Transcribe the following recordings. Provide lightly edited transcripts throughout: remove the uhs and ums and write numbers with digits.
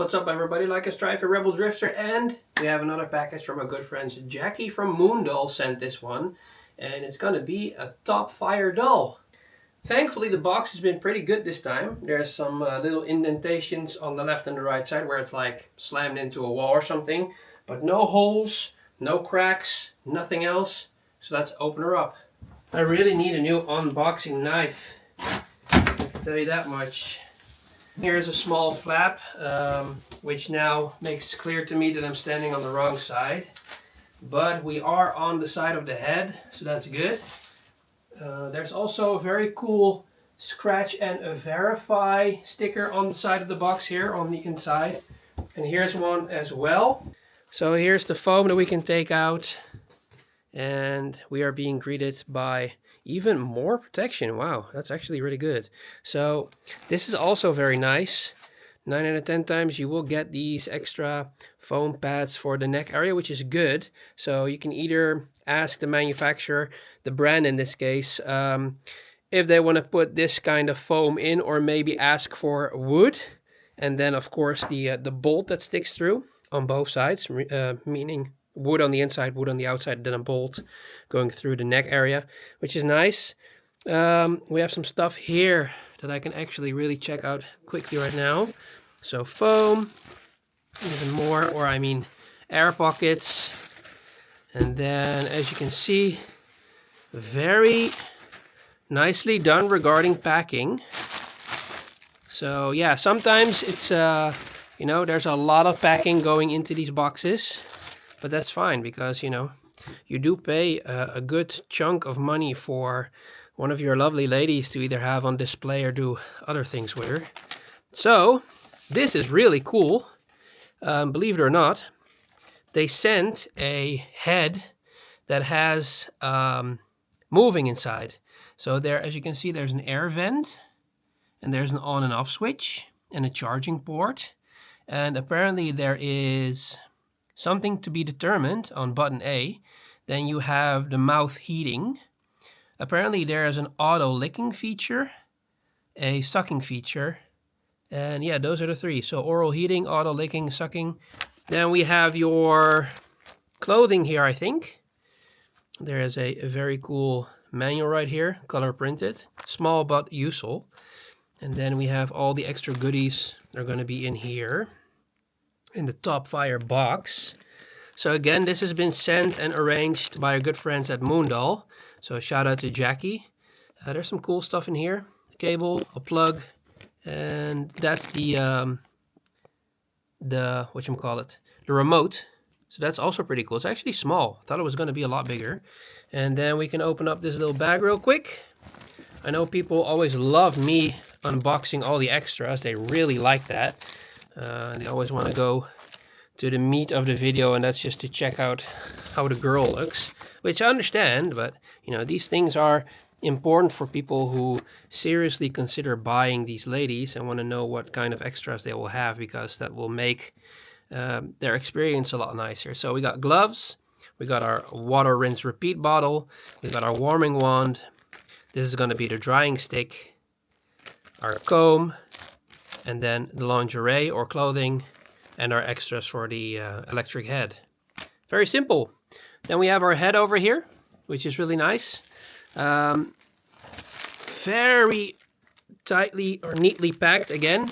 What's up everybody, Lycan-Strife, Rebel Drifter, and we have another package from our good friends Jackie from TopFireDoll sent this one, and it's gonna be a TopFireDoll. Thankfully the box has been pretty good this time. There's some little indentations on the left and the right side where it's like slammed into a wall or something, but no holes, no cracks, nothing else. So let's open her up. I really need a new unboxing knife, I can tell you that much. Here's a small flap, which now makes clear to me that I'm standing on the wrong side. But we are on the side of the head, so that's good. There's also a very cool scratch and a verify sticker on the side of the box here on the inside. And here's one as well. So here's the foam that we can take out. And we are being greeted by even more protection. Wow, that's actually really good. So this is also very nice. 9 out of 10 times you will get these extra foam pads for the neck area, which is good. So you can either ask the manufacturer, the brand in this case, if they want to put this kind of foam in, or maybe ask for wood. And then of course the bolt that sticks through on both sides, meaning wood on the inside, wood on the outside, then a bolt going through the neck area, which is nice. We have some stuff here that I can actually really check out quickly right now. So foam, even more, or I mean air pockets. And then as you can see, very nicely done regarding packing. So yeah, sometimes it's, you know, there's a lot of packing going into these boxes. But that's fine because, you know, you do pay a good chunk of money for one of your lovely ladies to either have on display or do other things with her. So this is really cool. Believe it or not, they sent a head that has moving inside. So there, as you can see, there's an air vent and there's an on and off switch and a charging port. And apparently there is something to be determined on button A. Then you have the mouth heating. Apparently there is an auto licking feature, a sucking feature, and yeah, those are the three. So oral heating, auto licking, sucking. Then we have your clothing here, I think. There is a very cool manual right here, color printed, small but useful. And then we have all the extra goodies that are going to be in here in the TopFire box. So again, this has been sent and arranged by our good friends at TopFireDoll. So shout out to Jackie. There's some cool stuff in here. A cable, a plug, and that's the whatchamacallit, the remote. So that's also pretty cool. It's actually small. I thought it was going to be a lot bigger. And then we can open up this little bag real quick. I know people always love me unboxing all the extras. They really like that. They always want to go to the meat of the video, and that's just to check out how the girl looks, which I understand, but you know, these things are important for people who seriously consider buying these ladies and want to know what kind of extras they will have, because that will make their experience a lot nicer. So we got gloves, we got our water rinse repeat bottle, we got our warming wand, this is going to be the drying stick, our comb, and then the lingerie or clothing, and our extras for the electric head. Very simple. Then we have our head over here, which is really nice. Very tightly or neatly packed again.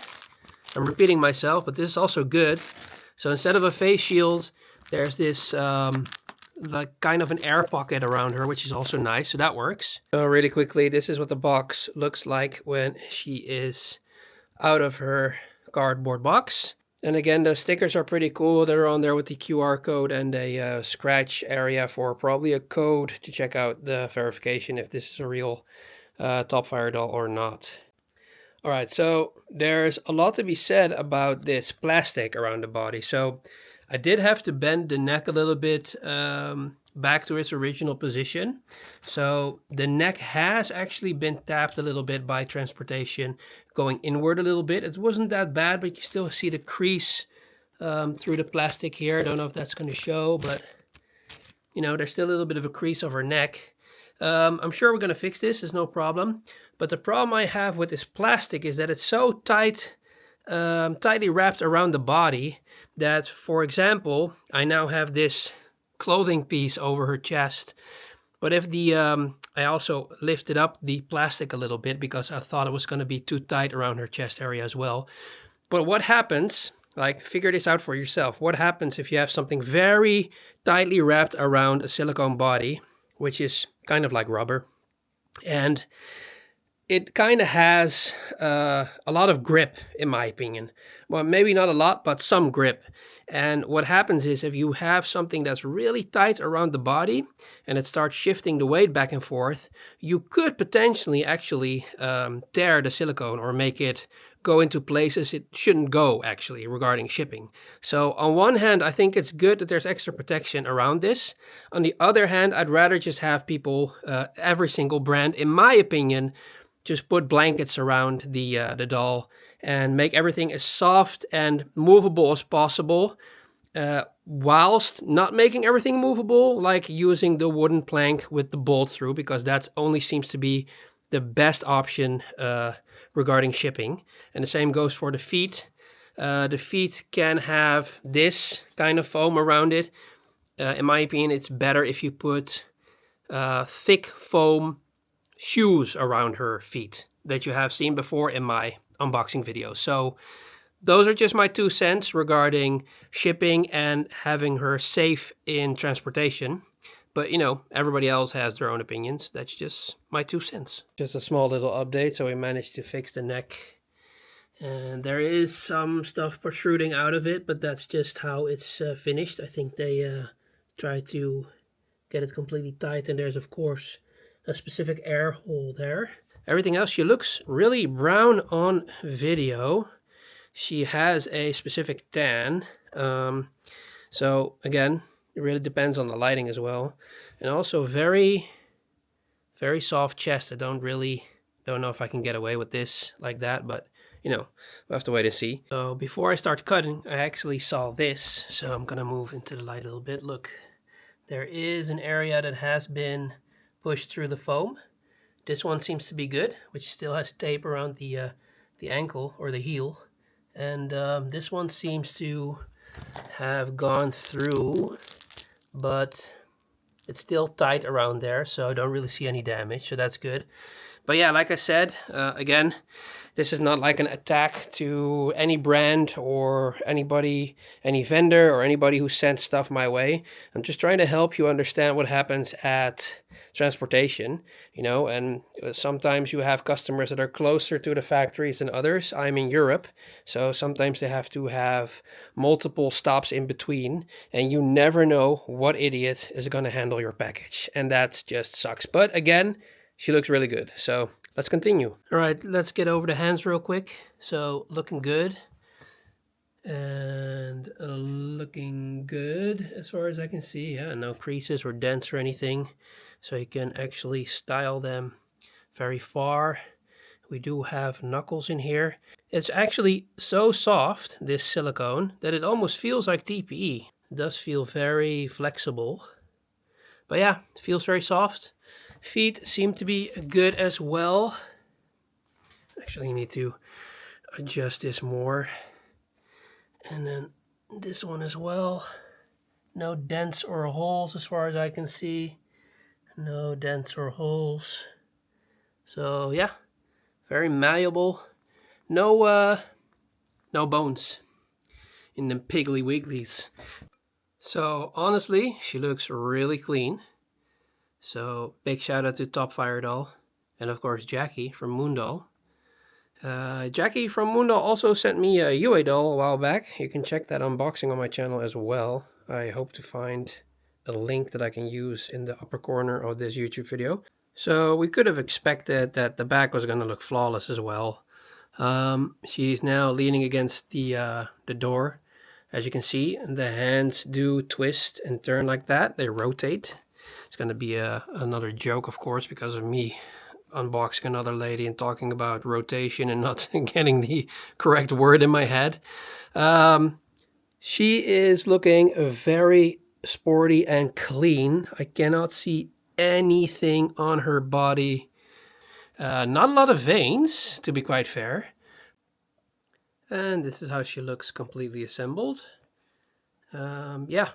I'm repeating myself, but this is also good. So instead of a face shield, there's this like kind of an air pocket around her, which is also nice, so that works. So really quickly, this is what the box looks like when she is out of her cardboard box. And again, the stickers are pretty cool. They're on there with the QR code and a scratch area for probably a code to check out the verification if this is a real TopFireDoll or not. Alright, so there's a lot to be said about this plastic around the body. So I did have to bend the neck a little bit back to its original position. So the neck has actually been tapped a little bit by transportation, going inward a little bit. It wasn't that bad, but you still see the crease through the plastic here. I don't know if that's going to show, but you know, there's still a little bit of a crease of her neck. I'm sure we're going to fix this, there's no problem. But the problem I have with this plastic is that it's so tight tightly wrapped around the body that, for example, I now have this clothing piece over her chest. But if I also lifted up the plastic a little bit because I thought it was going to be too tight around her chest area as well. But what happens, like, figure this out for yourself. What happens if you have something very tightly wrapped around a silicone body, which is kind of like rubber, and it kind of has a lot of grip, in my opinion. Well, maybe not a lot, but some grip. And what happens is if you have something that's really tight around the body and it starts shifting the weight back and forth, you could potentially actually tear the silicone or make it go into places it shouldn't go, actually, regarding shipping. So on one hand, I think it's good that there's extra protection around this. On the other hand, I'd rather just have people, every single brand, in my opinion, just put blankets around the doll and make everything as soft and movable as possible, whilst not making everything movable, like using the wooden plank with the bolt through, because that only seems to be the best option regarding shipping. And the same goes for the feet. The feet can have this kind of foam around it. In my opinion, it's better if you put thick foam shoes around her feet that you have seen before in my unboxing videos. So those are just my 2 cents regarding shipping and having her safe in transportation. But, you know, everybody else has their own opinions. That's just my 2 cents. Just a small little update. So we managed to fix the neck. And there is some stuff protruding out of it, but that's just how it's finished. I think they try to get it completely tight. And there's, of course, a specific air hole there. Everything else, she looks really brown on video. She has a specific tan. So again, it really depends on the lighting as well. And also very, very soft chest. I don't know if I can get away with this like that, but you know, we'll have to wait and see. So before I start cutting, I actually saw this. So I'm gonna move into the light a little bit. Look, there is an area that has been pushed through the foam. This one seems to be good, which still has tape around the ankle or the heel. And this one seems to have gone through, but it's still tight around there, so I don't really see any damage, so that's good. But yeah, like I said, again, this is not like an attack to any brand or anybody, any vendor or anybody who sends stuff my way. I'm just trying to help you understand what happens at transportation, you know, and sometimes you have customers that are closer to the factories than others. I'm in Europe, so sometimes they have to have multiple stops in between, and you never know what idiot is going to handle your package, and that just sucks. But again, she looks really good, so let's continue. All right, let's get over the hands real quick. So looking good. And looking good as far as I can see. Yeah, no creases or dents or anything. So you can actually style them very far. We do have knuckles in here. It's actually so soft, this silicone, that it almost feels like TPE. It does feel very flexible. But yeah, it feels very soft. Feet seem to be good as well. Actually, need to adjust this more. And then this one as well. No dents or holes as far as I can see. No dents or holes. So yeah, very malleable. No bones in the piggly wigglies. So honestly, she looks really clean. So big shout out to TopFireDoll and of course Jackie from Moondoll. Jackie from Moondoll also sent me a UA doll a while back. You can check that unboxing on my channel as well. I hope to find a link that I can use in the upper corner of this YouTube video. So we could have expected that the back was going to look flawless as well. She's now leaning against the door. As you can see, the hands do twist and turn like that. They rotate. It's going to be another joke, of course, because of me unboxing another lady and talking about rotation and not getting the correct word in my head. She is looking very sporty and clean. I cannot see anything on her body. Not a lot of veins, to be quite fair. And this is how she looks completely assembled. Yeah,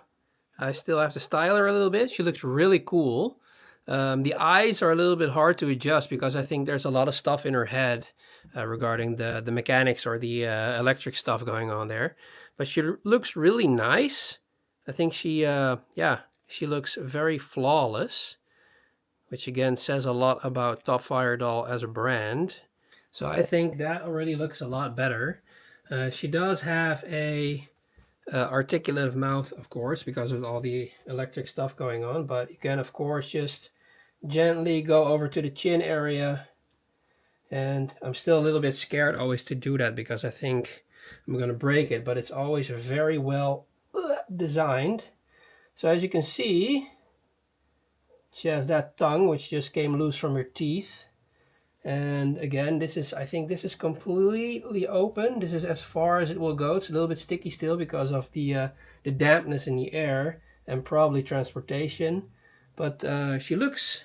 I still have to style her a little bit. She looks really cool. The eyes are a little bit hard to adjust because I think there's a lot of stuff in her head regarding the mechanics or the electric stuff going on there. But she looks really nice. I think she, yeah, she looks very flawless, which again says a lot about TopFireDoll as a brand. So I think that already looks a lot better. She does have a articulative mouth, of course, because of all the electric stuff going on. But you can, of course, just gently go over to the chin area. And I'm still a little bit scared always to do that because I think I'm going to break it. But it's always very well designed. So as you can see, she has that tongue which just came loose from her teeth. And again, this is, I think this is completely open. This is as far as it will go. It's a little bit sticky still because of the dampness in the air and probably transportation. But she looks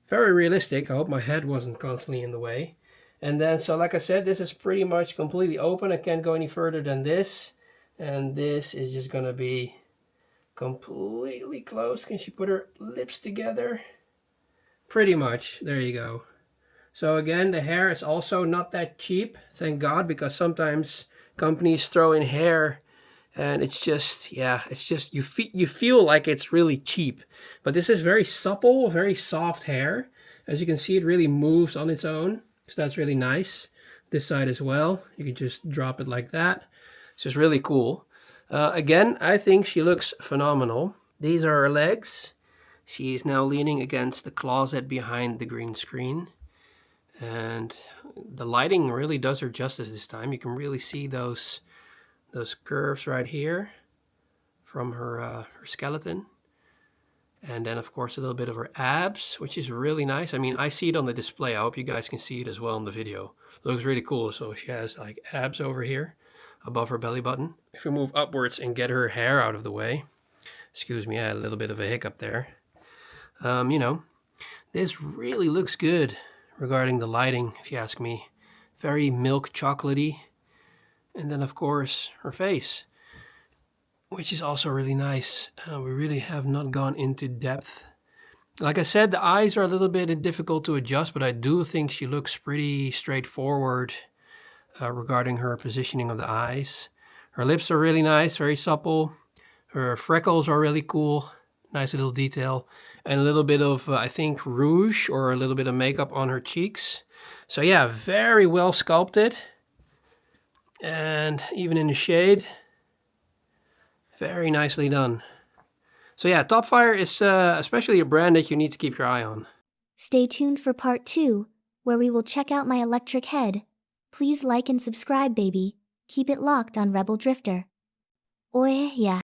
very realistic. I hope my head wasn't constantly in the way. And then, so like I said, this is pretty much completely open. I can't go any further than this. And this is just gonna be completely closed. Can she put her lips together? Pretty much, there you go. So again, the hair is also not that cheap, thank God, because sometimes companies throw in hair and it's just, yeah, it's just, you feel like it's really cheap. But this is very supple, very soft hair. As you can see, it really moves on its own. So that's really nice. This side as well, you can just drop it like that. It's just really cool. Again, I think she looks phenomenal. These are her legs. She is now leaning against the closet behind the green screen. And the lighting really does her justice this time. You can really see those curves right here from her skeleton. And then, of course, a little bit of her abs, which is really nice. I mean, I see it on the display. I hope you guys can see it as well in the video. It looks really cool. So she has like abs over here above her belly button. If we move upwards and get her hair out of the way, excuse me, I had a little bit of a hiccup there. You know, this really looks good regarding the lighting, if you ask me. Very milk chocolatey. And then, of course, her face, which is also really nice. We really have not gone into depth. Like I said, the eyes are a little bit difficult to adjust, but I do think she looks pretty straightforward regarding her positioning of the eyes. Her lips are really nice, very supple. Her freckles are really cool. Nice little detail. And a little bit of, I think, rouge or a little bit of makeup on her cheeks. So yeah, very well sculpted. And even in the shade, very nicely done. So yeah, TopFire is especially a brand that you need to keep your eye on. Stay tuned for part 2, where we will check out my electric head. Please like and subscribe, baby. Keep it locked on Rebel Drifter. Oh yeah.